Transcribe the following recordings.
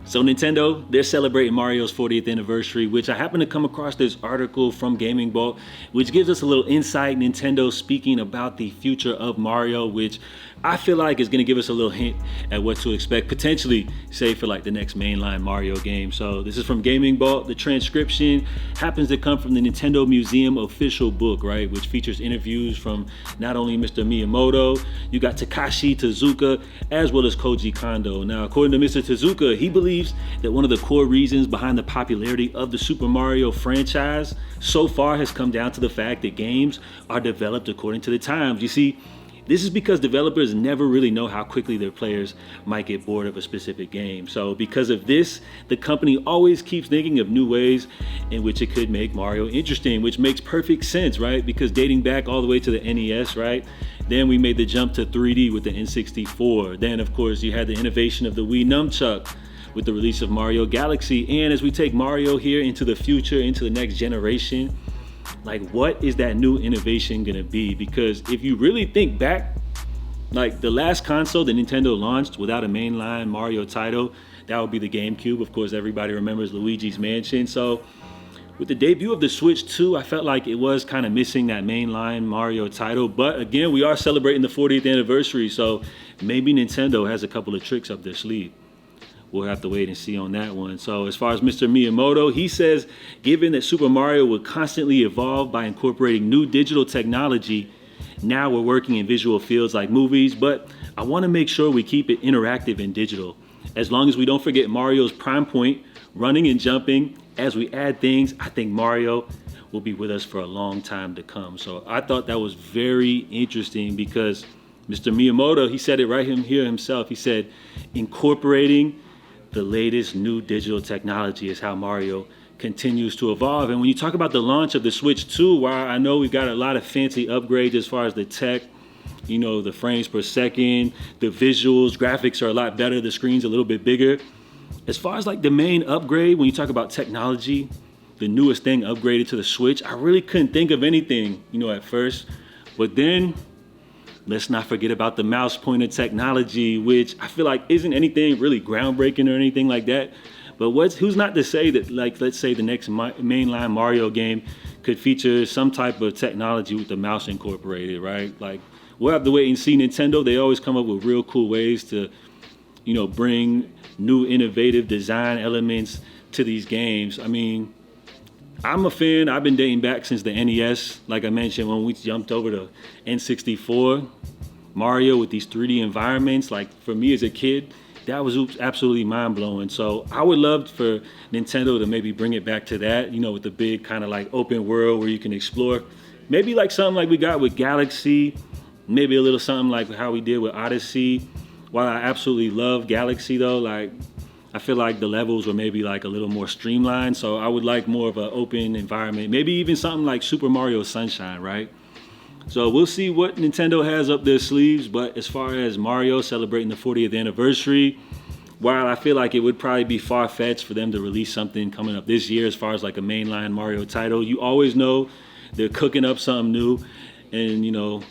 So Nintendo, they're celebrating Mario's 40th anniversary, which I happened to come across this article from Gaming Vault, which gives us a little insight. Nintendo speaking about the future of Mario, which I feel like is going to give us a little hint at what to expect, potentially, say, for like the next mainline Mario game. So this is from Gaming Vault. The transcription happens to come from the Nintendo Museum official book, right, which features interviews from not only Mr. Miyamoto, you got Takashi Tezuka, as well as Koji Kondo. Now, according to Mr. Tezuka, he believes that one of the core reasons behind the popularity of the Super Mario franchise so far has come down to the fact that games are developed according to the times. You see, this is because developers never really know how quickly their players might get bored of a specific game. So because of this, the company always keeps thinking of new ways in which it could make Mario interesting, which makes perfect sense, right? Because dating back all the way to the NES, right? Then we made the jump to 3D with the N64. Then, of course, you had the innovation of the Wii Nunchuck with the release of Mario Galaxy. And as we take Mario here into the future, into the next generation, like, what is that new innovation gonna be? Because if you really think back, like the last console that Nintendo launched without a mainline Mario title, that would be the GameCube. Of course, everybody remembers Luigi's Mansion. So with the debut of the Switch 2, I felt like it was kind of missing that mainline Mario title. But again, we are celebrating the 40th anniversary, so maybe Nintendo has a couple of tricks up their sleeve. We'll have to wait and see on that one. So as far as Mr. Miyamoto, he says, given that Super Mario will constantly evolve by incorporating new digital technology, now we're working in visual fields like movies, but I want to make sure we keep it interactive and digital. As long as we don't forget Mario's prime point, running and jumping, as we add things, I think Mario will be with us for a long time to come. So I thought that was very interesting because Mr. Miyamoto, he said it right here himself. He said, incorporating the latest new digital technology is how Mario continues to evolve. And when you talk about the launch of the Switch 2, while I know we've got a lot of fancy upgrades as far as the tech, you know, the frames per second, the visuals, graphics are a lot better, the screen's a little bit bigger. As far as like the main upgrade, when you talk about technology, the newest thing upgraded to the Switch, I really couldn't think of anything, you know, at first. But then let's not forget about the mouse pointer technology, which I feel like isn't anything really groundbreaking or anything like that. But who's not to say that, like, let's say the next mainline Mario game could feature some type of technology with the mouse incorporated, right? Like, we'll have to wait and see. Nintendo, they always come up with real cool ways to, you know, bring new innovative design elements to these games. I mean, I'm a fan. I've been dating back since the NES. Like I mentioned, when we jumped over to N64, Mario with these 3D environments, like for me as a kid, that was absolutely mind-blowing. So I would love for Nintendo to maybe bring it back to that, you know, with the big kind of like open world where you can explore. Maybe like something like we got with Galaxy, maybe a little something like how we did with Odyssey. While I absolutely love Galaxy though, like, I feel like the levels were maybe like a little more streamlined. So I would like more of an open environment, maybe even something like Super Mario Sunshine, right? So we'll see what Nintendo has up their sleeves. But as far as Mario celebrating the 40th anniversary, while I feel like it would probably be far-fetched for them to release something coming up this year as far as like a mainline Mario title, you always know they're cooking up something new. And, you know,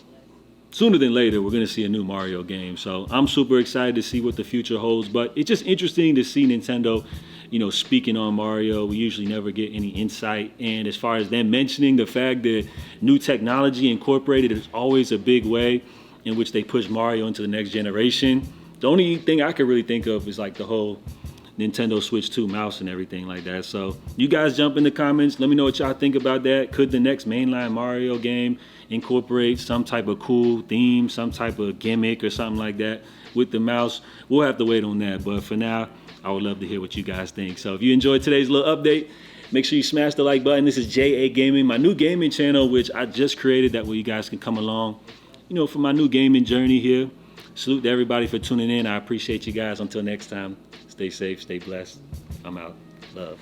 sooner than later, we're going to see a new Mario game. So I'm super excited to see what the future holds. But it's just interesting to see Nintendo, you know, speaking on Mario. We usually never get any insight. And as far as them mentioning the fact that new technology incorporated is always a big way in which they push Mario into the next generation. The only thing I could really think of is like the whole Nintendo Switch 2 mouse and everything like that. So you guys jump in the comments. Let me know what y'all think about that. Could the next mainline Mario game incorporate some type of cool theme, some type of gimmick or something like that with the mouse? We'll have to wait on that. But for now, I would love to hear what you guys think. So if you enjoyed today's little update, make sure you smash the like button. This is JA Gaming, my new gaming channel, which I just created. That way you guys can come along, you know, for my new gaming journey here. Salute to everybody for tuning in. I appreciate you guys. Until next time, stay safe, stay blessed. I'm out. Love.